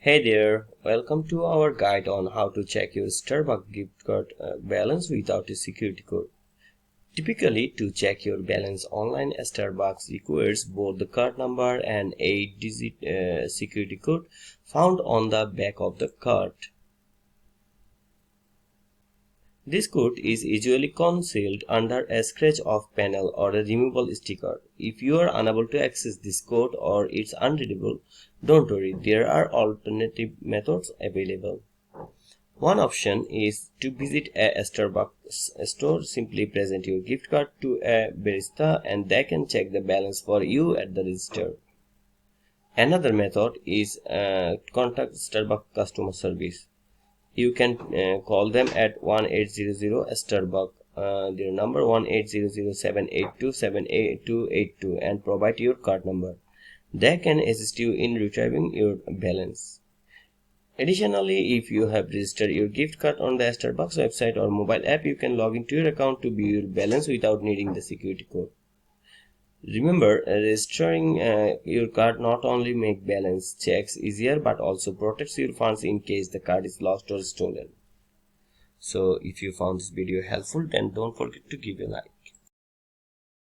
Hey there, welcome to our guide on how to check your Starbucks gift card balance without a security code. Typically, to check your balance online, Starbucks requires both the card number and 8-digit security code found on the back of the card. This code is usually concealed under a scratch-off panel or a removable sticker. If you are unable to access this code or it's unreadable, don't worry, there are alternative methods available. One option is to visit a Starbucks store. Simply present your gift card to a barista and they can check the balance for you at the register. Another method is contact Starbucks customer service. You can call them at 1800 Starbucks. Their number 1800-782-7282 and provide your card number. They can assist you in retrieving your balance. Additionally, if you have registered your gift card on the Starbucks website or mobile app, you can log into your account to view your balance without needing the security code. Remember, registering your card not only makes balance checks easier but also protects your funds in case the card is lost or stolen. So, if you found this video helpful, then don't forget to give a like.